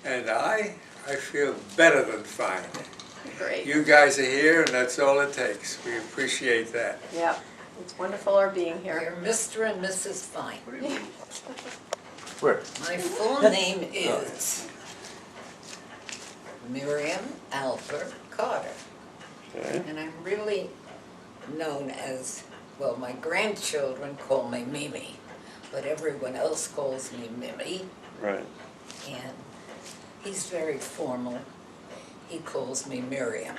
And I feel better than fine. Great. You guys are here, and that's all it takes. We appreciate that. Yeah, it's wonderful our being here. You're Mr. and Mrs. Fine. Where? My full name is Miriam Albert Carter. Okay. And I'm really known as, well, my grandchildren call me Mimi, but everyone else calls me Mimi. Right. And he's very formal. He calls me Miriam.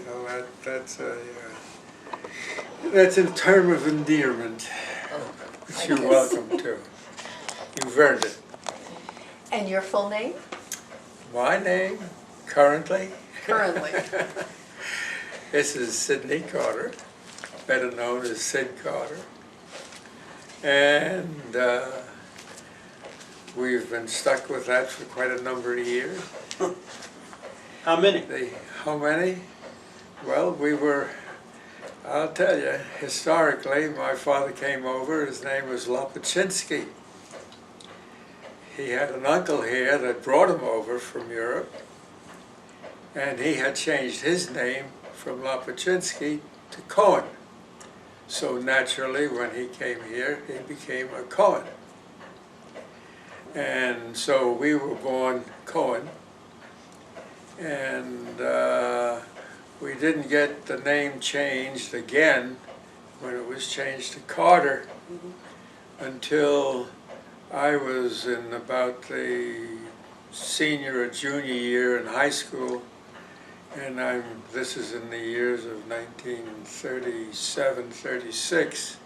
Well, that's a term of endearment, Oh, which you're welcome to. You've earned it. And your full name? My name, currently, Currently. this is Sidney Carter, better known as Sid Carter. And we've been stuck with that for quite a number of years. How many? How many? Well, I'll tell you, historically, my father came over, his name was Lopaczynski. He had an uncle here that brought him over from Europe, and he had changed his name from Lopaczynski to Cohen. So naturally, when he came here, he became a Cohen. And so we were born Cohen, and we didn't get the name changed again when it was changed to Carter until I was in about the senior or junior year in high school, and this is in the years of 1937, 36,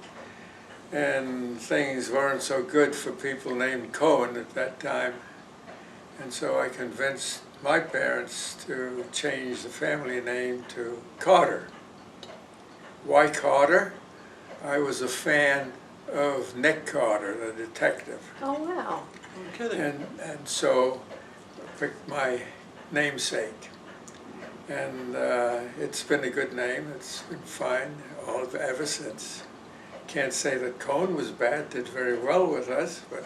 and things weren't so good for people named Cohen at that time, and so I convinced my parents to change the family name to Carter. Why Carter? I was a fan of Nick Carter, the detective. Oh, wow. I'm kidding. And so I picked my namesake. And it's been a good name. It's been fine ever since. Can't say that Cohen was bad, did very well with us, but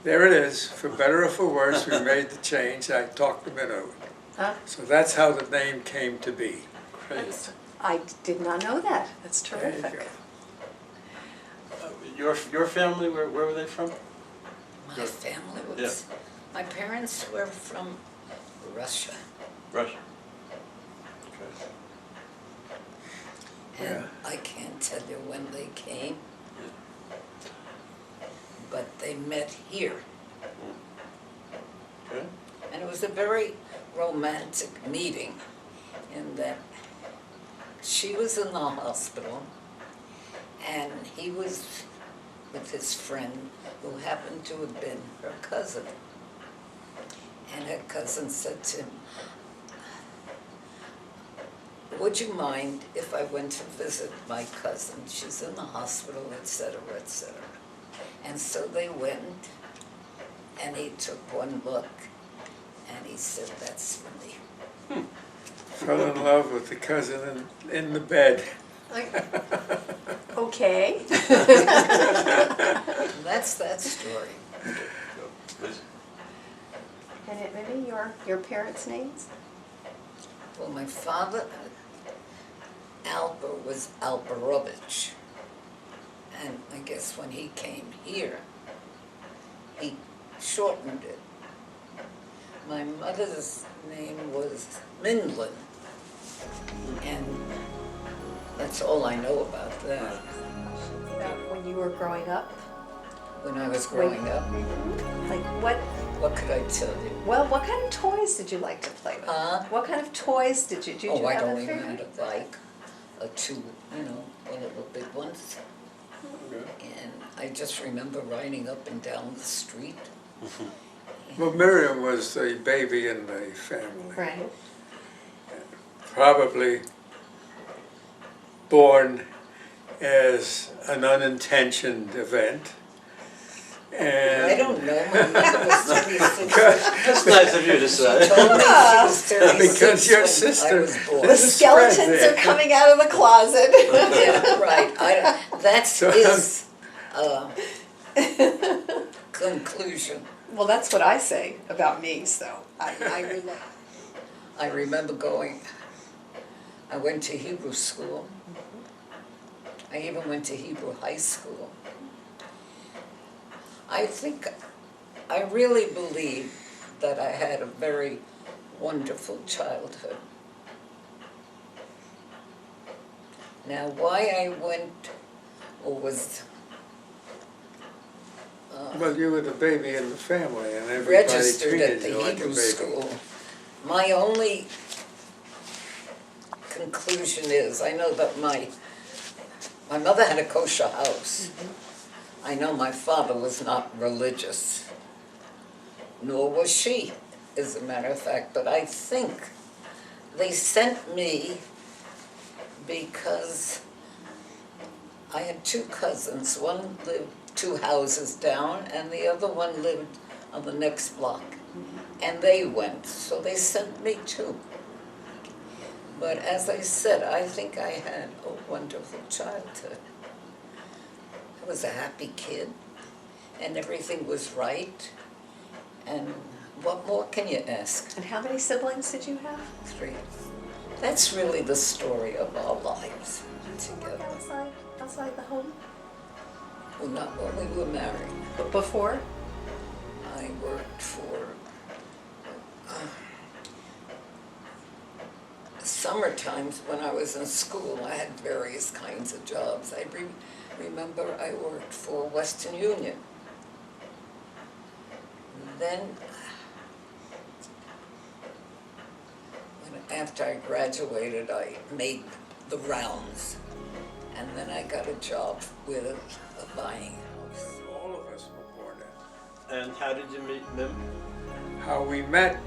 there it is. For better or for worse, we made the change. I talked them into it. Huh? So that's how the name came to be. Great. I did not know that. That's There you terrific. go. Your family, where were they from? My Good. family was, my parents were from Russia. Russia. Okay. And Yeah. I can't tell you when they came, but they met here. Okay. And it was a very romantic meeting in that she was in the hospital and he was with his friend who happened to have been her cousin. And her cousin said to him, "Would you mind if I went to visit my cousin? She's in the hospital, etc., etc." And so they went, and he took one look, and he said, "That's for me." Fell in love with the cousin in the bed. Okay. That's that story. Please. And it maybe your parents' names? Well, my father, Alper, was Alperovich. And I guess when he came here, he shortened it. My mother's name was Mindlin. And that's all I know about that. When you were growing up? When I was growing up, Like what could I tell you? what kind of toys did you like to play with? What kind of toys did you Oh, I have don't a even favorite? have a bike, two, one of the big ones. And I just remember riding up and down the street. Well, Miriam was the baby in the family. Right. Probably born as an unintentioned event. And I don't know, my mother was 36. That's nice of you to She say. told me she was 36 Because your when sister I was born. The Spread skeletons there. are coming out of the closet. Yeah, right, that's So- his conclusion. Well, that's what I say about me, so I remember I went to Hebrew school. I even went to Hebrew high school. I really believe that I had a very wonderful childhood. Now, why I went or was Well, you were the baby in the family, and everybody registered at treated the you like a Hebrew baby. school, my only conclusion is, I know that my mother had a kosher house. I know my father was not religious, nor was she, as a matter of fact, but I think they sent me because I had two cousins. One lived 2 houses down, and the other one lived on the next block. And they went, so they sent me too. But as I said, I think I had a wonderful childhood. I was a happy kid, and everything was right. And what more can you ask? And how many siblings did you have? 3. That's really the story of our lives together. Outside the home? Well, not when we were married. But before? I worked for summer times when I was in school. I had various kinds of jobs. I remember I worked for Western Union. Then, after I graduated, I made the rounds. And then I got a job with a buying house. All of us were born in. And how did you meet Mim? How we met,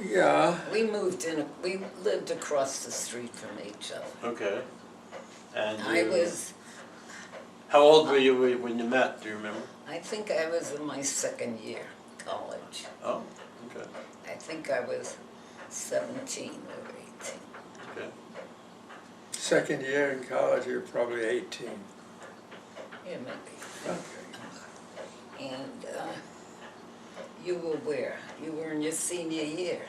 yeah, We moved in, we lived across the street from each other. Okay. And I was, How old were you when you met? Do you remember? I think I was in my 2nd year college. Oh, okay. I think I was 17 or 18. Okay. second year in college, you were probably 18. Yeah, maybe. Okay. And you were where? You were in your senior year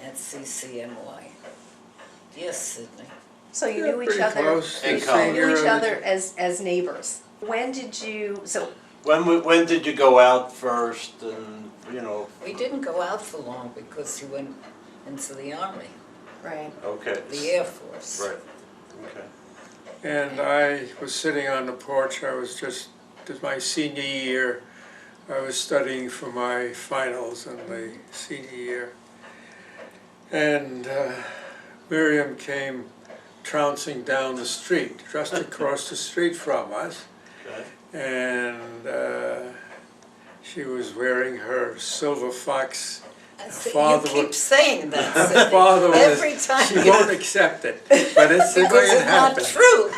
at CCNY. Yes, Sydney. So you Yeah, knew each pretty other. close. In The college. You senior knew each and the- other as neighbors. When did you? So When did you go out first? And We didn't go out for long because he went into the Army, right. Okay. the Air Force. Right. Okay. And I was sitting on the porch. I was just my senior year. I was studying for my finals in the senior year. And Miriam came trouncing down the street, just across the street from us. Okay. And she was wearing her silver fox. I said, Father you keep was- saying that, Her Sydney. father was, Every time. she won't accept it, but it's the way Because it it's not happened. true.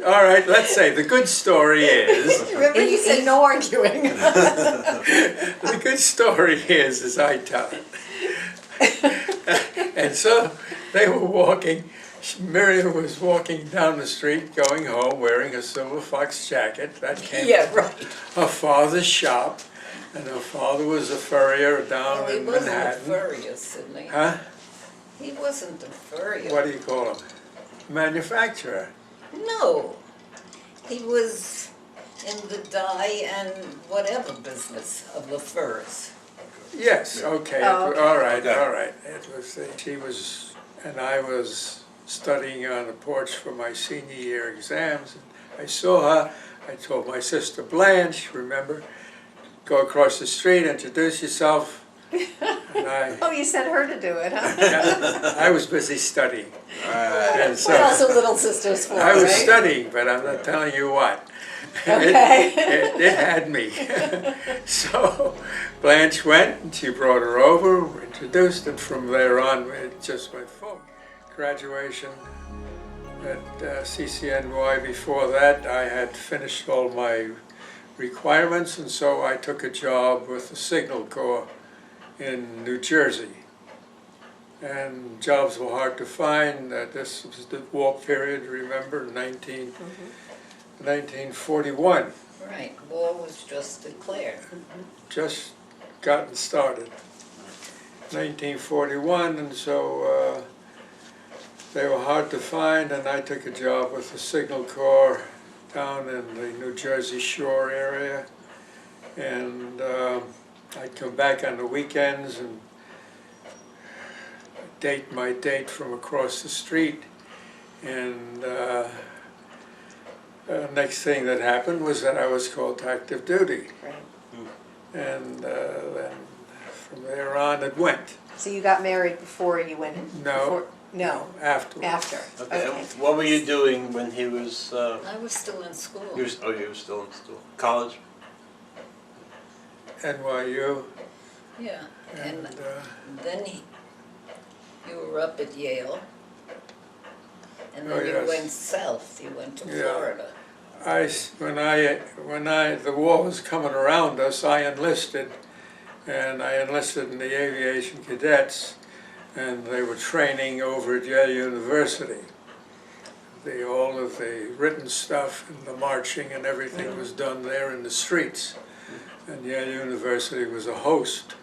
All right, let's say the good story is, Remember you said no arguing. the good story is as I tell it. And so they were walking, Miriam was walking down the street going home wearing a silver fox jacket that came Yeah, from right. her father's shop. And her father was a furrier down Well, he in wasn't a Manhattan. furrier, Sydney. Huh? He wasn't a furrier. What do you call him? Manufacturer. No. He was in the dye and whatever business of the furs. Yes, okay, Oh, okay. all right, Okay. all right. It was, she was, and I was studying on the porch for my senior year exams. I saw her, I told my sister Blanche, remember, go across the street, introduce yourself. And Oh, you sent her to do it, huh? I was busy studying. And What else so, are little sisters for, I was right? studying, but I'm not telling you what. Okay. It had me. So Blanche went and she brought her over, introduced, and from there on it just went forward. Graduation at CCNY. Before that, I had finished all my requirements, and so I took a job with the Signal Corps in New Jersey. And jobs were hard to find. This was the war period, remember, 19. 1941, Right, war was just declared. just gotten started. 1941, and so they were hard to find, and I took a job with the Signal Corps down in the New Jersey Shore area. And I'd come back on the weekends and date my date from across the street. And next thing that happened was that I was called to active duty. Right. And then from there on it went. So you got married before you went? No. Before, no. Afterwards. After. Okay. Okay. What were you doing when he was? I was still in school. You were still in school. College. NYU. Yeah, and And then you were up at Yale. And then Oh, you yes. went south, you went to Yeah. Florida. When the war was coming around us, I enlisted, and I enlisted in the aviation cadets, and they were training over at Yale University. All of the written stuff and the marching and everything was done there in the streets. And Yale University was a host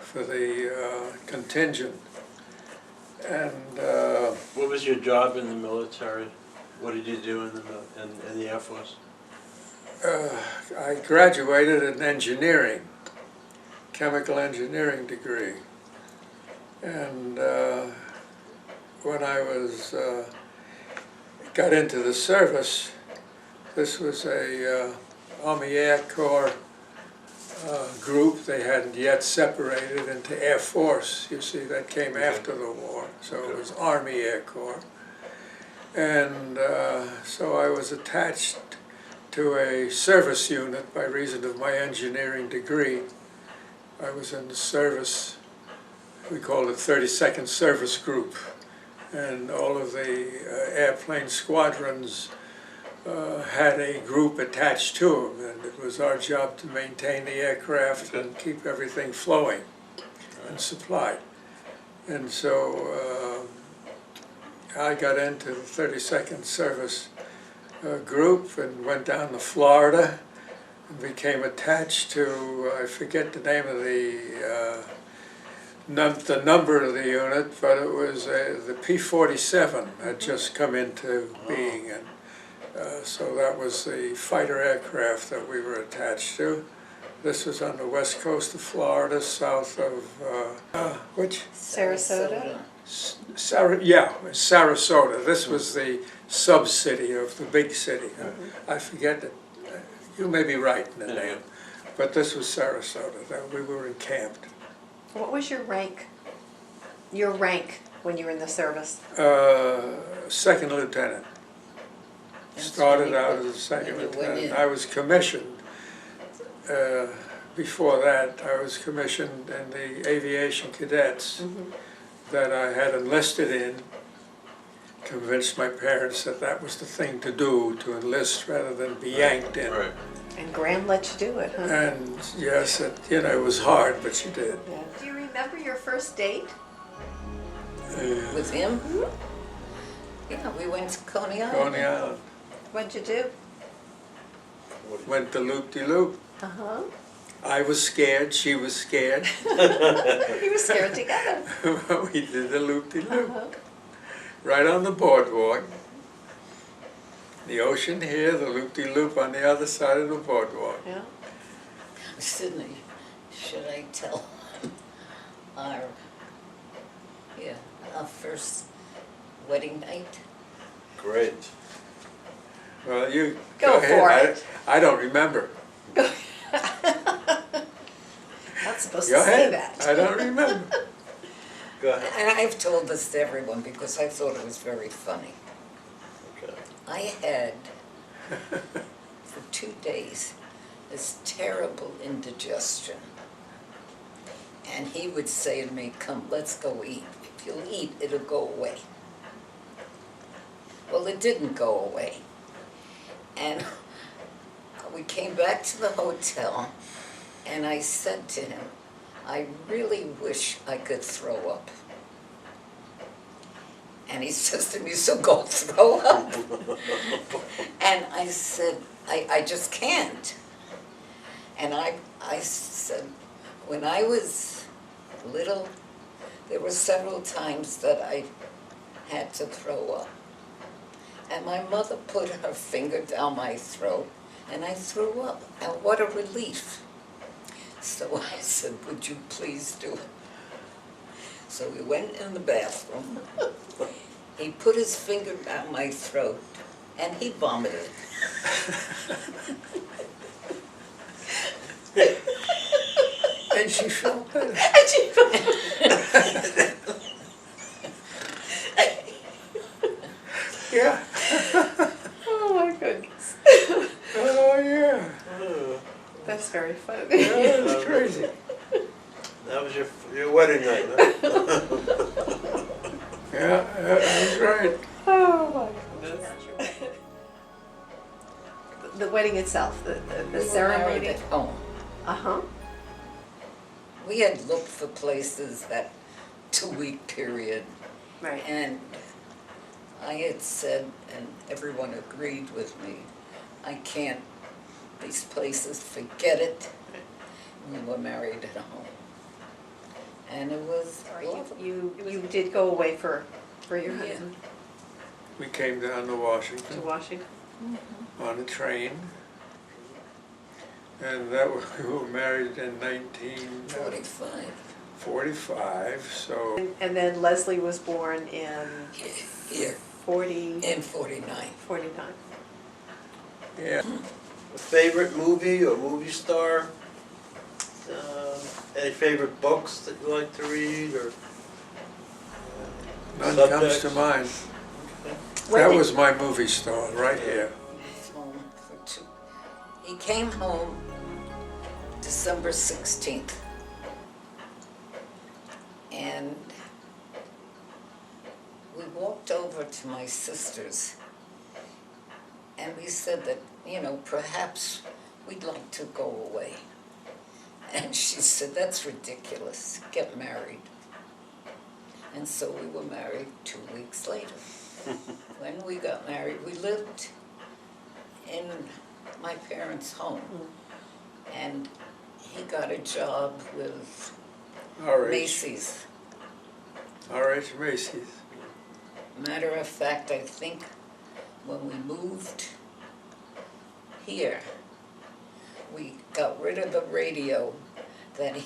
for the contingent. And What was your job in the military? What did you do in the Air Force? I graduated in engineering, chemical engineering degree. And when I got into the service, this was a Army Air Corps group. They hadn't yet separated into Air Force. You see, that came after the war. So it was Army Air Corps. And so I was attached to a service unit by reason of my engineering degree. I was in the service, we called it 32nd Service Group. And all of the airplane squadrons had a group attached to them, and it was our job to maintain the aircraft and keep everything flowing and supplied. And so I got into the 32nd Service Group and went down to Florida and became attached to, I forget the name of the number of the unit, but it was the P-47 had just come into being. And so that was the fighter aircraft that we were attached to. This was on the west coast of Florida, south of, which? Sarasota? Sarasota. This was the sub-city of the big city. I forget it. You may be right in the name. But this was Sarasota, that we were encamped. What was your rank? Your rank when you were in the service? Second lieutenant. Started out as a second lieutenant. I was commissioned. Before that, I was commissioned in the aviation cadets that I had enlisted in. Convinced my parents that that was the thing to do, to enlist rather than be yanked in. Right. And Gran let you do it, huh? And yes, it was hard, but she did. Yeah. Do you remember your first date? With him? Yeah, we went to Coney Island. Coney Island. What'd you do? Went to loop-de-loop. Uh-huh. I was scared, she was scared. You were scared together. We did the loop-de-loop. Uh-huh. Right on the boardwalk. The ocean here, the loop-de-loop on the other side of the boardwalk. Yeah. Sydney, should I tell our first wedding night? Great. Well, you Go ahead. for it. I don't remember. Not supposed Go to say ahead. that. I don't remember. Go ahead. And I've told this to everyone because I thought it was very funny. Okay. I had, for 2 days, this terrible indigestion. And he would say to me, "Come, let's go eat. If you'll eat, it'll go away." Well, it didn't go away. And we came back to the hotel, and I said to him, "I really wish I could throw up." And he says to me, "So go throw up." And I said, I just can't. And I said, when I was little, there were several times that I had to throw up. And my mother put her finger down my throat, and I threw up. And what a relief. So I said, would you please do it? So we went in the bathroom. He put his finger down my throat, and he vomited. And she felt better. Yeah. Oh my goodness. Oh, yeah. That's very funny. Yeah, that's crazy. That was your wedding night, huh? Yeah, that's right. Oh my goodness. The wedding itself, the We were ceremony. married at home. Uh-huh. We had looked for places that 2-week period, Right. and I had said, and everyone agreed with me, I can't, these places, forget it. We were married at home. And it was lovely. You did go away for your Yeah. honeymoon We came down to to Washington Washington. on a train. And that was, we were married in 45. 1945, so And then Leslie was born in Here, 49. in 49. yeah. A favorite movie or movie star? Any favorite books that you like to read or? None Subjects? comes to mind. When That did- was my movie star right here. Home for 2. He came home December 16th. And we walked over to my sister's, and we said that, perhaps we'd like to go away. And she said, that's ridiculous, get married. And so we were married 2 weeks later. When we got married, we lived in my parents' home. And he got a job with Macy's. R.H. Macy's. Matter of fact, I think when we moved here, we got rid of the radio that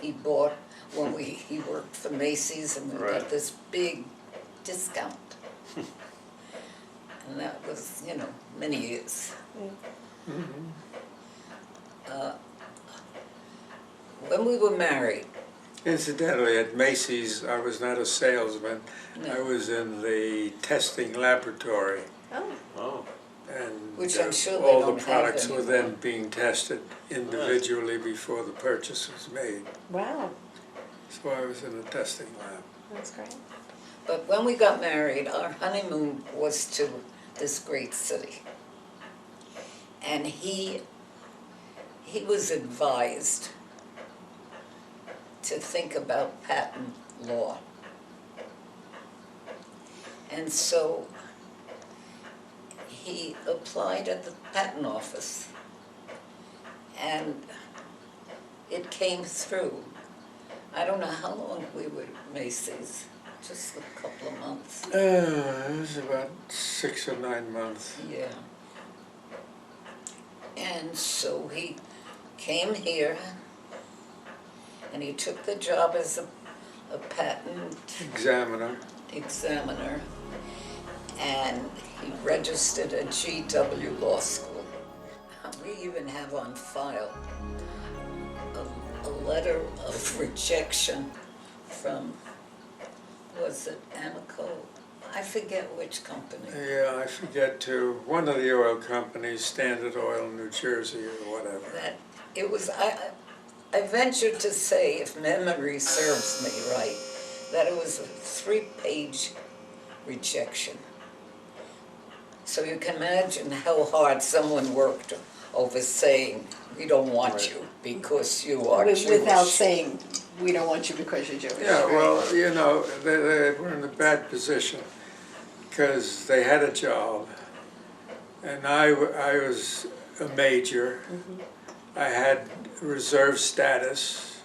he bought when he worked for Macy's, and we got Right. this big discount. And that was, many years. When we were married, Incidentally, at Macy's, I was not a salesman. No. I was in the testing laboratory, Oh, Oh, and Which I'm sure they all don't the have products were anymore. then being tested individually before the purchase was made. wow. So I was in the testing lab. That's great. but when we got married, our honeymoon was to this great city. And he was advised to think about patent law. And so he applied at the patent office, and it came through. I don't know how long we were at Macy's, just a couple of months. It was about 6 or 9 months. Yeah. And so he came here, and he took the job as a patent Examiner. examiner, and he registered at GW Law School. We even have on file a letter of rejection from, was it Amico? I forget which company. Yeah, I forget too. One of the oil companies, Standard Oil, New Jersey or whatever. That it was, I venture to say, if memory serves me right, that it was a 3-page rejection. So you can imagine how hard someone worked over saying, we don't want you because you are Jewish. Without saying, we don't want you because you're Jewish. Yeah, right? well, you know, they were in a bad position because they had a job and I was a major. I had reserve status,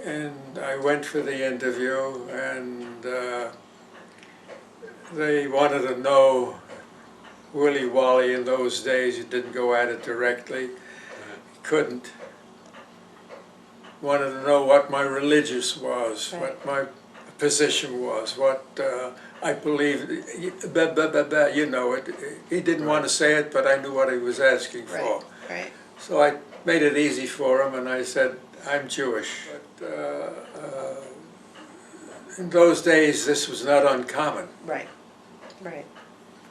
and I went for the interview, and they wanted to know, Willy Wally in those days, you didn't go at it directly, couldn't. Wanted to know what my religious was, Right. what my position was, what I believed, you know it. He didn't want to say it, but I knew what he was asking for. Right, right. So I made it easy for him, and I said, I'm Jewish. But in those days, this was not uncommon. Right, right.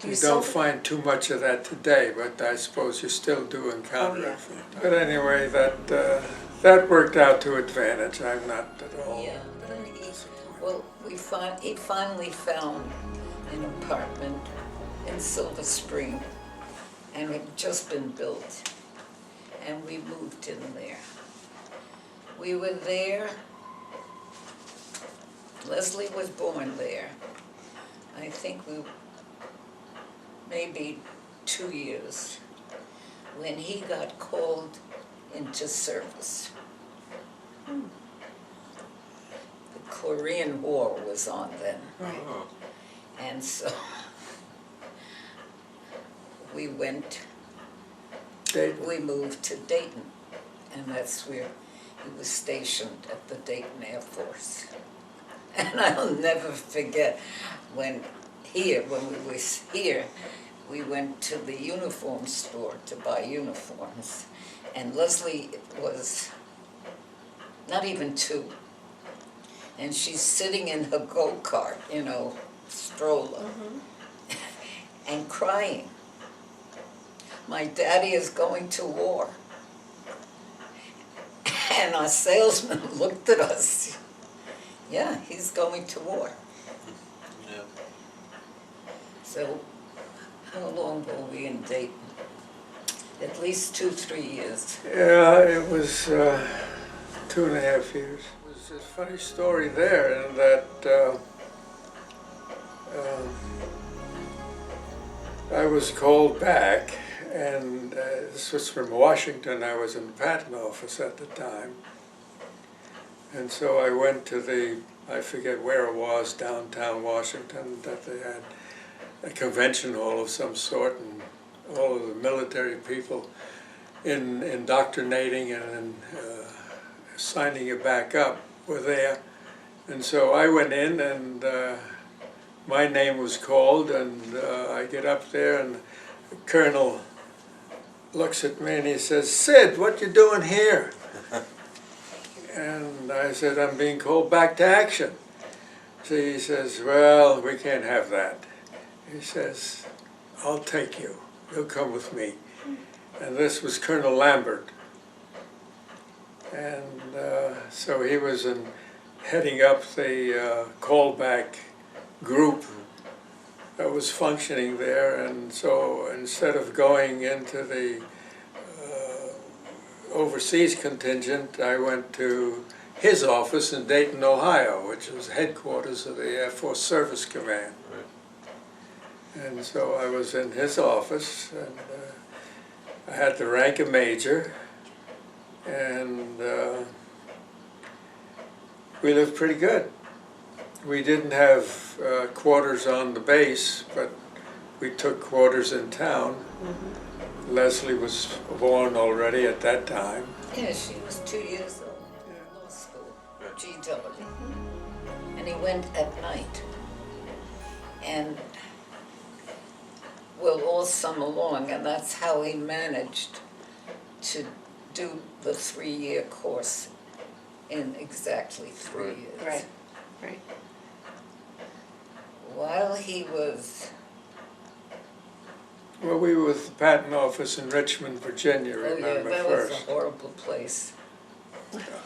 You don't find too much of that today, but I suppose you still do encounter Oh, yeah. it. But anyway, that worked out to advantage. I'm not at all. Yeah, then he finally found an apartment in Silver Spring, and it had just been built, and we moved in there. We were there, Leslie was born there. I think maybe 2 years, when he got called into service. The Korean War was on then, Right. and so we moved to Dayton, and that's where he was stationed at the Dayton Air Force. And I'll never forget when we was here, we went to the uniform store to buy uniforms, and Leslie was not even 2, and she's sitting in her go-kart, stroller, and crying. My daddy is going to war. And our salesman looked at us. Yeah, he's going to war. Yeah. So, how long were we in Dayton? At least 2-3 years. Yeah, it was 2.5 years. It was a funny story there in that I was called back, and this was from Washington. I was in the patent office at the time. And so I went to I forget where it was, downtown Washington, that they had a convention hall of some sort, and all of the military people indoctrinating and signing it back up were there. And so I went in, and my name was called, and I get up there, and the colonel looks at me and he says, "Sid, what you doing here?" And I said, "I'm being called back to action." So he says, "Well, we can't have that." He says, "I'll take you. You'll come with me." And this was Colonel Lambert. And so he was heading up the callback group that was functioning there. And so instead of going into the overseas contingent, I went to his office in Dayton, Ohio, which was headquarters of the Air Force Service Command. Right. And so I was in his office, and I had the rank of major, and we lived pretty good. We didn't have quarters on the base, but we took quarters in town. Leslie was born already at that time. Yeah, she was 2 years old in law school, GW. And he went at night. And all summer long, and that's how he managed to do the 3-year course in exactly 3 years. Right, right. While he was, Well, we were with the patent office in Richmond, Virginia, oh yeah, remember, that was a first. horrible place.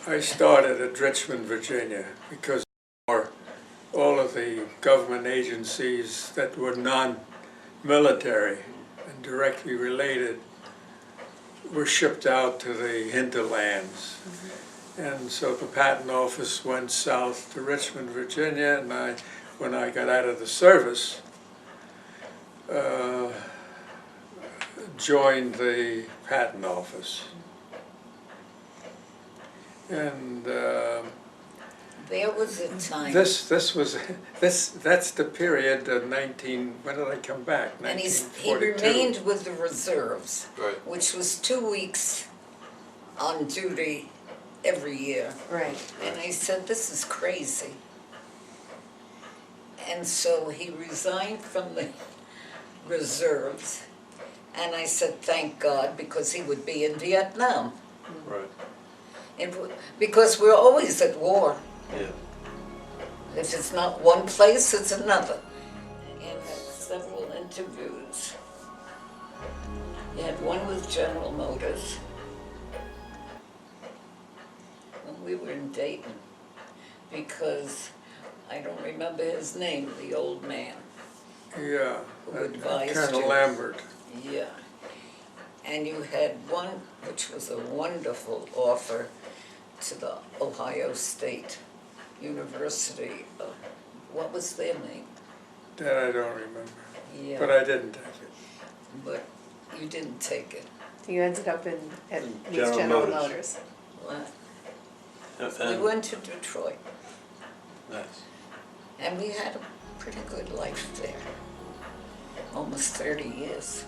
I started at Richmond, Virginia, because all of the government agencies that were non-military and directly related were shipped out to the hinterlands. And so the patent office went south to Richmond, Virginia, and when I got out of the service, joined the patent office. And There was a time. this was, that's the period of when did I come back? And he 1942. remained with the reserves, Right. which was 2 weeks on duty every year. Right. And I said, this is crazy. And so he resigned from the reserves. And I said, thank God, because he would be in Vietnam. Right. Because we're always at war. Yeah. If it's not one place, it's another. And had several interviews. You had one with General Motors when we were in Dayton, because I don't remember his name, the old man. Yeah, Who advised Colonel you. Lambert. Yeah. And you had one which was a wonderful offer to the Ohio State University. What was their name? That I don't remember, Yeah. but I didn't take it. But you didn't take it. You ended up at General General Motors. Motors. What? And- We went to Detroit, Nice. and we had a pretty good life there. Almost 30 years.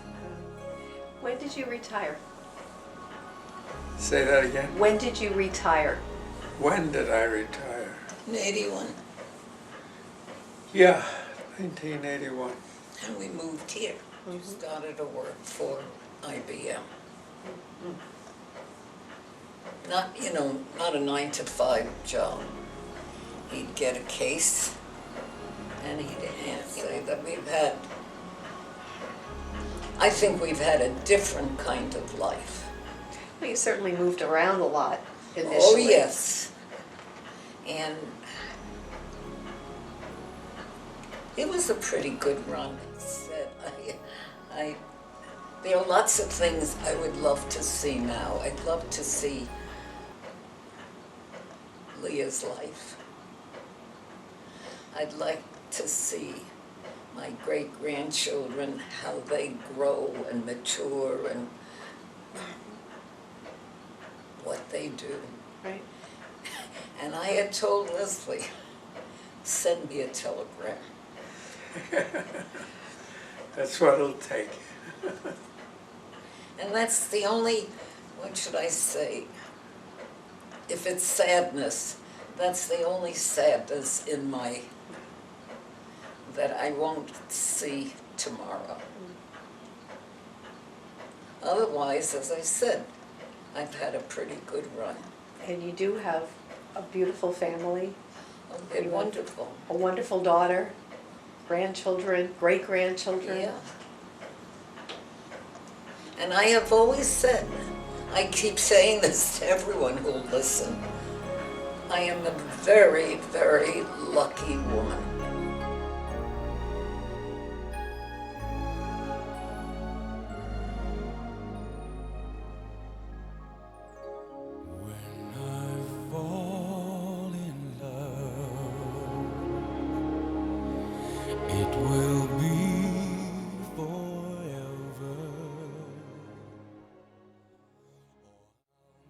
When did you retire? Say that again? When did you retire? When did I retire? In 81. Yeah, 1981. And we moved here. We started to work for IBM. Not, not a 9-to-5 job. He'd get a case, and he'd say that I think we've had a different kind of life. Well, you certainly moved around a lot initially. Oh, yes. And it was a pretty good run. There are lots of things I would love to see now. I'd love to see Leah's life. I'd like to see my great-grandchildren, how they grow and mature and what they do. Right. And I had told Leslie, send me a telegram. That's what it'll take. And that's the only, what should I say, if it's sadness, that's the only sadness in that I won't see tomorrow. Otherwise, as I said, I've had a pretty good run. And you do have a beautiful family, Oh, they're wonderful. a wonderful daughter, grandchildren, great-grandchildren. Yeah. And I have always said, I keep saying this to everyone who'll listen, I am a very, very lucky woman.